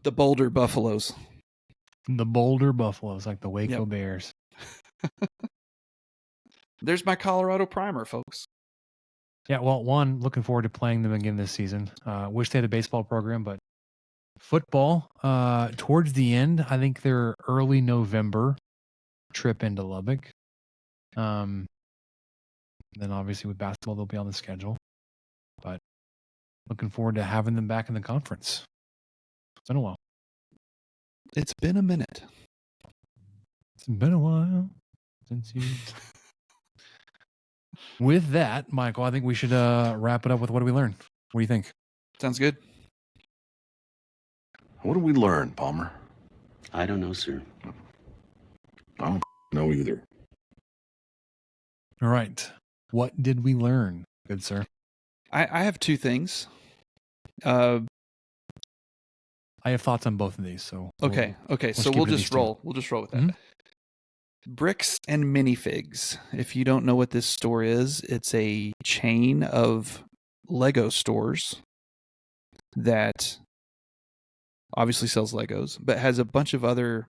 The Boulder Buffaloes. The Boulder Buffaloes, like the Waco Bears. There's my Colorado primer, folks. Yeah, well, looking forward to playing them again this season. Wish they had a baseball program, but football, towards the end, I think their early November trip into Lubbock. Then obviously with basketball, they'll be on the schedule. But looking forward to having them back in the conference. It's been a while. It's been a minute. It's been a while since you... With that, Michael, I think we should wrap it up with what do we learn? What do you think? Sounds good. What did we learn, Palmer? I don't know, sir. I don't know either. All right. What did we learn, good sir? I have 2 things. I have thoughts on both of these. So okay. So we'll just roll. We'll just roll with that. Mm-hmm. Bricks and Minifigs. If you don't know what this store is, it's a chain of Lego stores that obviously sells Legos, but has a bunch of other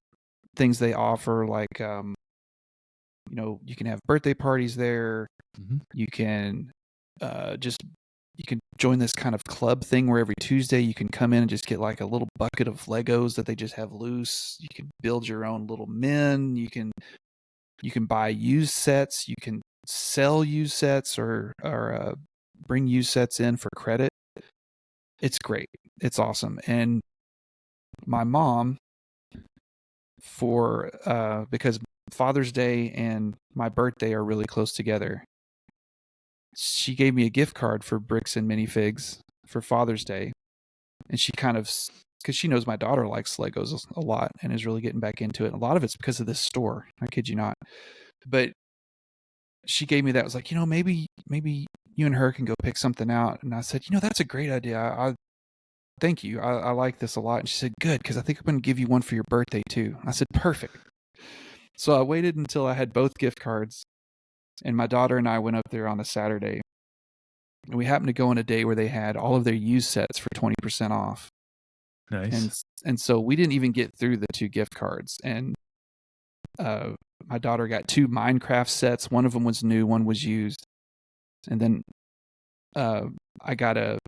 things they offer, like you can have birthday parties there. Mm-hmm. You can you can join this kind of club thing where every Tuesday you can come in and just get like a little bucket of Legos that they just have loose. You can build your own little men. You can buy used sets. You can sell used sets or bring used sets in for credit. It's great. It's awesome. And my mom, because Father's Day and my birthday are really close together, she gave me a gift card for Bricks and Minifigs for Father's Day. And she kind of, because she knows my daughter likes Legos a lot and is really getting back into it. And a lot of it's because of this store. I kid you not. But she gave me that. It was like, maybe you and her can go pick something out. And I said, that's a great idea. I thank you. I like this a lot. And she said, good, because I think I'm going to give you one for your birthday too. I said, perfect. So I waited until I had both gift cards, and my daughter and I went up there on a Saturday. And we happened to go on a day where they had all of their used sets for 20% off. Nice. And so we didn't even get through the 2 gift cards. And my daughter got 2 Minecraft sets. One of them was new, one was used. And then I got a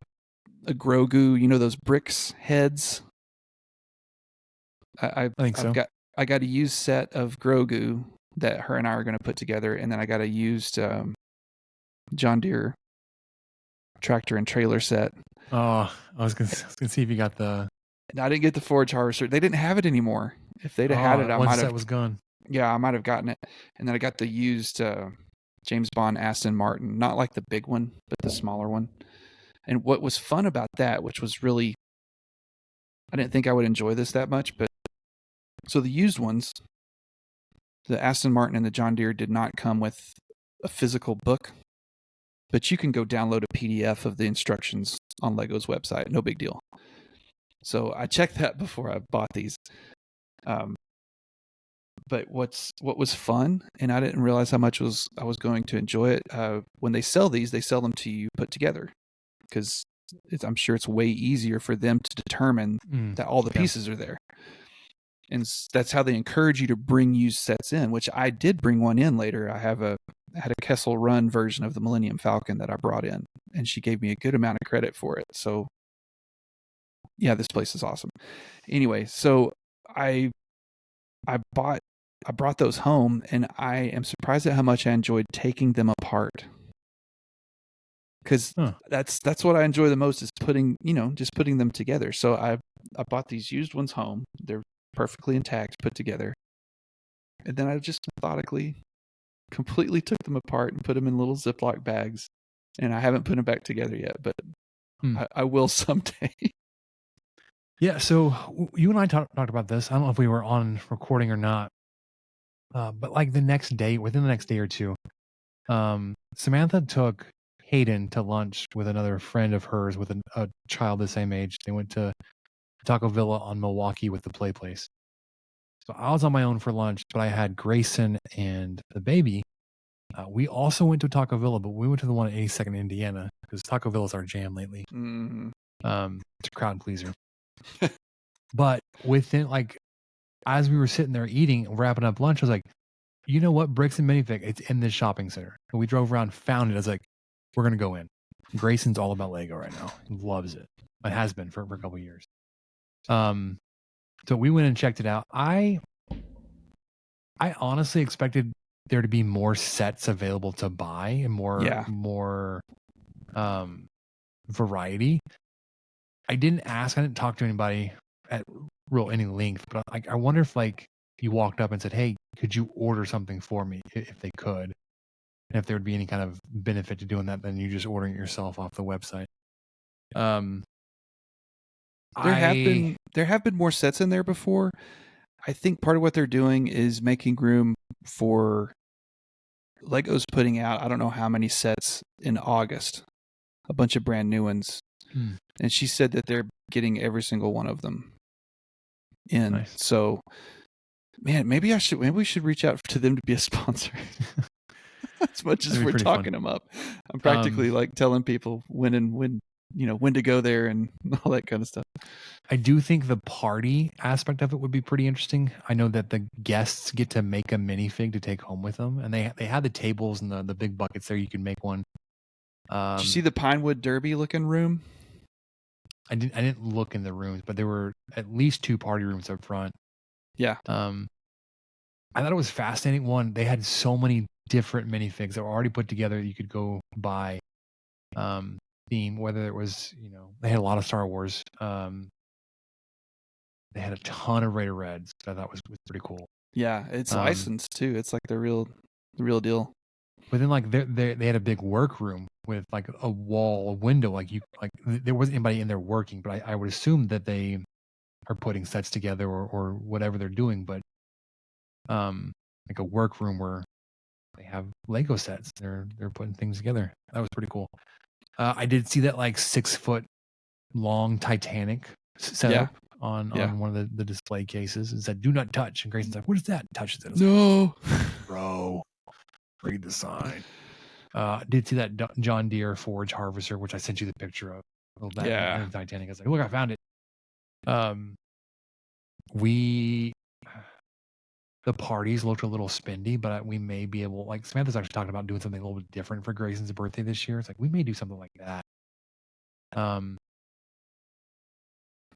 Grogu, those bricks heads. I think so. I got a used set of Grogu that her and I are going to put together, and then I got a used John Deere tractor and trailer set. Oh, I was gonna see if you got the. And I didn't get the Forge Harvester. They didn't have it anymore. If they'd have had it, I one might set have. was gone. Yeah, I might have gotten it. And then I got the used James Bond Aston Martin, not like the big one, but the smaller one. And what was fun about that, which was really, I didn't think I would enjoy this that much, but so the used ones, the Aston Martin and the John Deere did not come with a physical book, but you can go download a PDF of the instructions on Lego's website. No big deal. So I checked that before I bought these. But what was fun, and I didn't realize how much I was going to enjoy it. When they sell these, they sell them to you put together, because I'm sure it's way easier for them to determine that all the pieces are there. And that's how they encourage you to bring used sets in, which I did bring one in later. I had a Kessel Run version of the Millennium Falcon that I brought in, and she gave me a good amount of credit for it. So yeah, this place is awesome. Anyway, so I brought those home, and I am surprised at how much I enjoyed taking them apart. Because that's what I enjoy the most, is putting them together. So I bought these used ones home. They're perfectly intact, put together. And then I just methodically completely took them apart and put them in little Ziploc bags. And I haven't put them back together yet, but I will someday. Yeah, so you and I talked about this. I don't know if we were on recording or not. But like within the next day or two, Samantha took Hayden to lunch with another friend of hers with a child the same age. They went to Taco Villa on Milwaukee with the play place. So I was on my own for lunch, but I had Grayson and the baby. We also went to Taco Villa, but we went to the one at 82nd Indiana, because Taco Villa is our jam lately. Mm-hmm. It's a crowd pleaser. But within, like, as we were sitting there eating, wrapping up lunch, I was like, you know what? Bricks and Minifig, it's in this shopping center. And we drove around, found it. I was like, we're going to go in. Grayson's all about Lego right now. He loves it. It has been for a couple of years. So we went and checked it out. I honestly expected there to be more sets available to buy and more variety. I didn't talk to anybody at any length, but I wonder if like you walked up and said, hey, could you order something for me, if they could, and if there would be any kind of benefit to doing that than you just ordering it yourself off the website. There have been more sets in there before. I think part of what they're doing is making room for Lego's putting out, I don't know how many sets in August, a bunch of brand new ones. And she said that they're getting every single one of them in. Nice. So, man, maybe we should reach out to them to be a sponsor. As much as we're talking them up, I'm practically like telling people when to go there and all that kind of stuff. I do think the party aspect of it would be pretty interesting. I know that the guests get to make a minifig to take home with them, and they had the tables and the big buckets there. You can make one. Did you see the Pinewood Derby looking room? I didn't look in the rooms, but there were at least 2 party rooms up front. Yeah. I thought it was fascinating. One, they had so many different minifigs that were already put together that you could go buy. Theme, whether it was, they had a lot of Star Wars. They had a ton of Raider Reds that I thought was pretty cool. Yeah, it's licensed too. It's like the real deal. But then, like, they had a big workroom with like a wall, a window, there wasn't anybody in there working, but I would assume that they are putting sets together or whatever they're doing, but like a workroom where they have Lego sets. They're putting things together. That was pretty cool. I did see that like 6-foot long Titanic setup on one of the display cases. It said "Do not touch," and Grayson's like, "What is that?" Touches it. I was No. like, bro, read the sign. Did see that John Deere Forge harvester, which I sent you the picture of. That and the Titanic. I was like, look, I found it. The parties looked a little spendy, but we may be able, like Samantha's actually talking about doing something a little bit different for Grayson's birthday this year. It's like we may do something like that.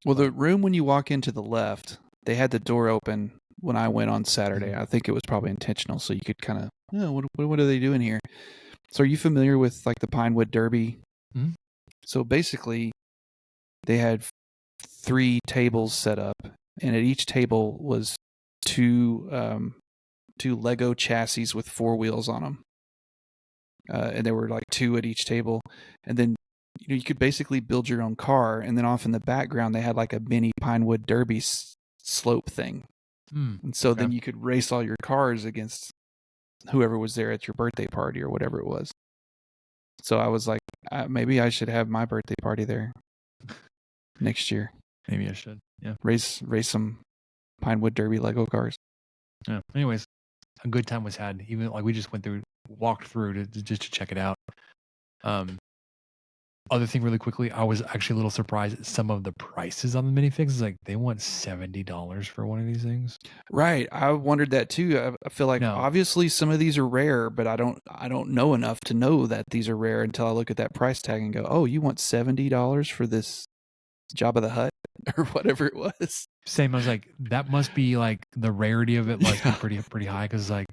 Well, the room when you walk into the left, they had the door open when I went on Saturday. I think it was probably intentional, so you could kind of, what are they doing here? So, are you familiar with like the Pinewood Derby? Mm-hmm. So basically, they had 3 tables set up, and at each table was two Lego chassis with 4 wheels on them, and there were like 2 at each table, and then you could basically build your own car, and then off in the background they had like a mini Pinewood Derby slope thing, and so then you could race all your cars against whoever was there at your birthday party or whatever it was. So I was like, maybe I should have my birthday party there next year. Maybe I should. Yeah. Race some Pinewood Derby Lego cars. Yeah. Anyways, a good time was had. Even like we just walked through to just to check it out. Other thing really quickly, I was actually a little surprised at some of the prices on the minifigs. It's like they want $70 for one of these things. Right. I wondered that too. I feel like obviously some of these are rare, but I don't know enough to know that these are rare until I look at that price tag and go, "Oh, you want $70 for this Jabba the Hutt or whatever it was?" Same. I was like, that must be like the rarity of it must be pretty high, because like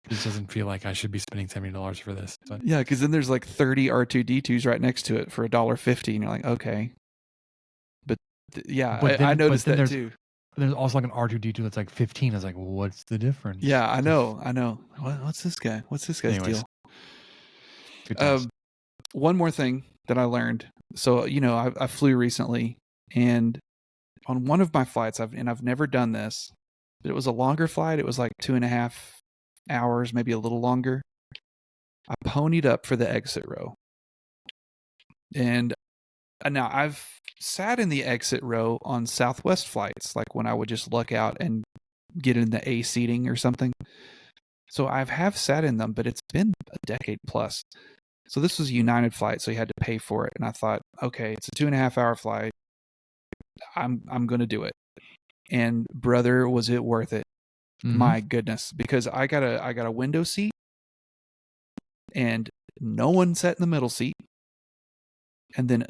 this doesn't feel like I should be spending $70 for this. But yeah, because then there's like 30 R2D2s right next to it for $1.50, and you're like, okay. But I noticed that too. There's also like an R2D2 that's like 15. I was like, well, what's the difference? Yeah, I know. What's this guy? What's this guy's deal? One more thing that I learned. So, I flew recently, and on one of my flights, I've never done this, but it was a longer flight. It was like 2.5 hours, maybe a little longer. I ponied up for the exit row. And now I've sat in the exit row on Southwest flights, like when I would just luck out and get in the A seating or something. So I have sat in them, but it's been a decade plus. So this was a United flight, so you had to pay for it. And I thought, okay, it's a 2.5 hour flight. I'm going to do it. And brother, was it worth it? Mm-hmm. My goodness, because I got a window seat, and no one sat in the middle seat, and then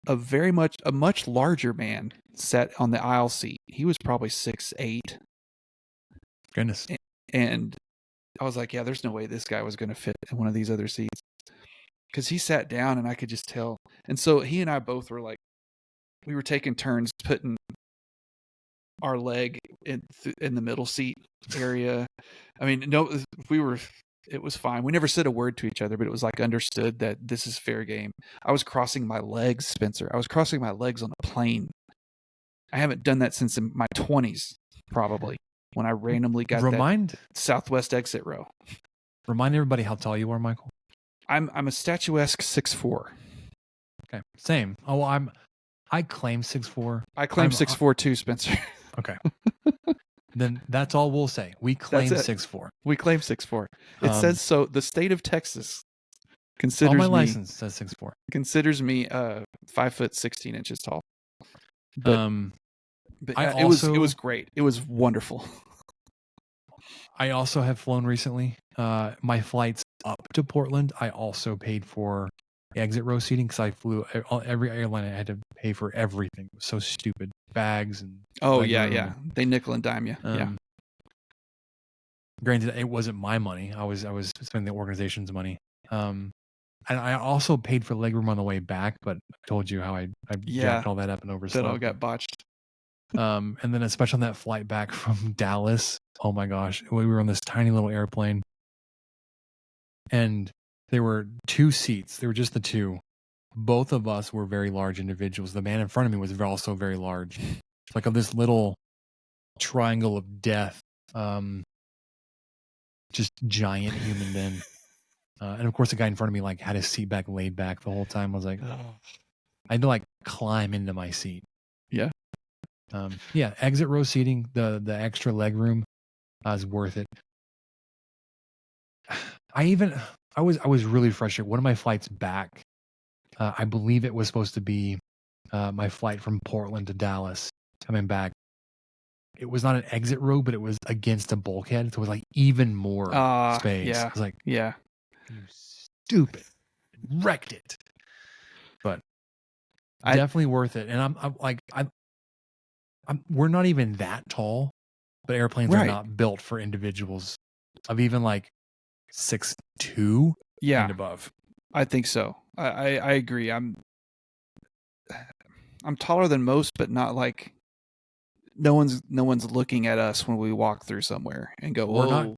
a much larger man sat on the aisle seat. He was probably 6'8". Goodness. And I was like, yeah, there's no way this guy was going to fit in one of these other seats, because he sat down and I could just tell. And so he and I both were like, we were taking turns putting our leg in the middle seat area. I mean, no, it was fine. We never said a word to each other, but it was like understood that this is fair game. I was crossing my legs, Spencer. I was crossing my legs on a plane. I haven't done that since in my 20s, probably, when I randomly got that Southwest exit row. Remind everybody how tall you are, Michael. I'm a statuesque 6'4". Okay, same. Oh, I claim 6'4". I claim 6'4" too, Spencer. Okay. Then that's all we'll say. We claim 6'4". We claim 6'4". It says so. The state of Texas considers on my license says 6'4". Considers me 5 foot 16 inches tall. But it was great. It was wonderful. I also have flown recently. My flights up to Portland, I also paid for exit row seating, because I flew every airline. I had to pay for everything. It was so stupid. Bags and yeah. They nickel and dime you. Yeah. Granted, it wasn't my money. I was spending the organization's money. And I also paid for legroom on the way back, but I told you how I jacked all that up and overslept. That all got botched. And then especially on that flight back from Dallas, oh my gosh, we were on this tiny little airplane, and There were 2 seats. There were just the 2. Both of us were very large individuals. The man in front of me was also very large. It's like of this little triangle of death. Just giant human being. And of course, the guy in front of me like had his seat back laid back the whole time. I was like, I had to like climb into my seat. Yeah. Yeah. Exit row seating, the extra leg room is worth it. I was really frustrated. One of my flights back, I believe it was supposed to be my flight from Portland to Dallas coming back. It was not an exit row, but it was against a bulkhead. So it was like even more space. Yeah. I was like, Yeah. you stupid. Wrecked it. But definitely worth it. And we're not even that tall, but airplanes are not built for individuals of even like 6'2" and above. I think so. I agree. I'm taller than most, but not like no one's looking at us when we walk through somewhere and go, whoa.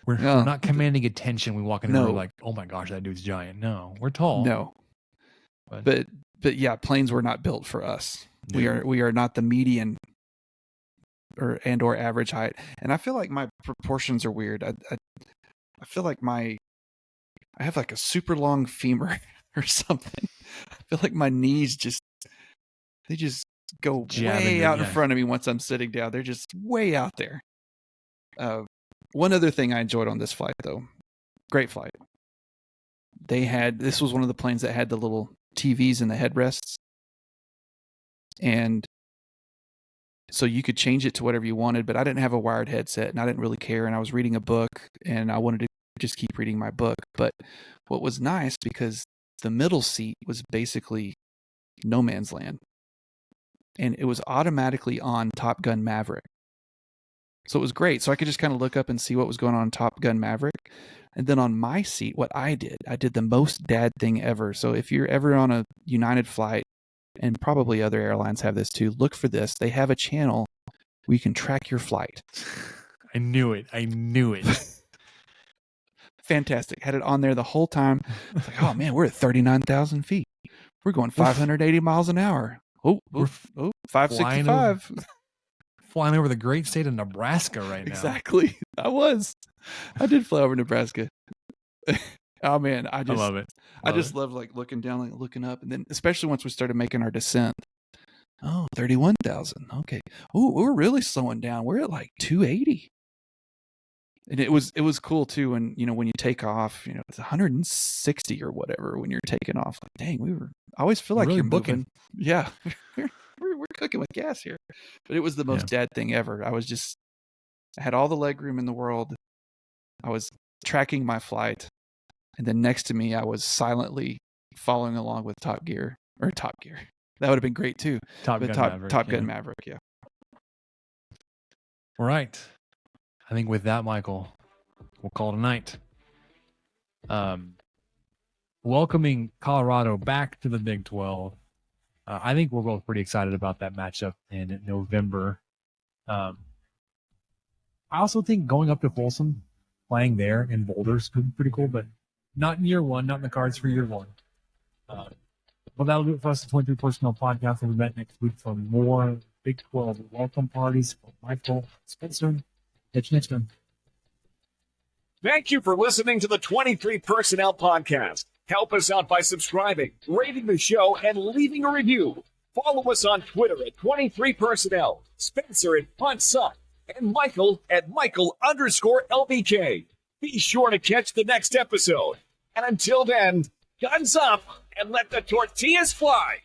We're not commanding attention. We walk in and we're like, oh my gosh, that dude's giant. No, we're tall. No. But yeah, planes were not built for us. No. We are not the median or average height. And I feel like my proportions are weird. I feel like I have like a super long femur or something. I feel like my knees just go way out in front of me once I'm sitting down. They're just way out there. One other thing I enjoyed on this flight, though, great flight. This was one of the planes that had the little TVs in the headrests. And so you could change it to whatever you wanted, but I didn't have a wired headset and I didn't really care. And I was reading a book and I wanted to just keep reading my book. But what was nice, because the middle seat was basically no man's land. And it was automatically on Top Gun Maverick. So it was great. So I could just kind of look up and see what was going on in Top Gun Maverick. And then on my seat, what I did the most dad thing ever. So if you're ever on a United flight, and probably other airlines have this too, look for this. They have a channel where you can track your flight. I knew it. Fantastic. Had it on there the whole time. It's like, oh man, we're at 39,000 feet. We're going 580 miles an hour. Oh, 565. Flying over the great state of Nebraska right now. Exactly. I did fly over Nebraska. Oh man, I love it. I just love like looking down, like looking up, and then especially once we started making our descent. Oh, 31,000. Okay. Oh, we're really slowing down. We're at like 280. And it was cool too. And when you take off, it's 160 or whatever when you're taking off. Like, dang, I always feel like really you're booking. Moving. Yeah. We're cooking with gas here. But it was the most dad thing ever. I had all the leg room in the world. I was tracking my flight. And then next to me, I was silently following along with Top Gear. That would have been great too. Top Gun Maverick, yeah. All right. I think with that, Michael, we'll call it a night. Welcoming Colorado back to the Big 12. I think we're both pretty excited about that matchup in November. I also think going up to Folsom, playing there in Boulders could be pretty cool, but not in year one, not in the cards for year one. Well, that'll do it for us, the 23 Personnel Podcast. We'll be back next week for more Big 12 welcome parties for Michael Spencer. Catch you next time. Thank you for listening to the 23 Personnel Podcast. Help us out by subscribing, rating the show, and leaving a review. Follow us on Twitter at 23Personnel, Spencer at PuntSuck, and Michael at Michael_LBK. Be sure to catch the next episode. And until then, guns up and let the tortillas fly.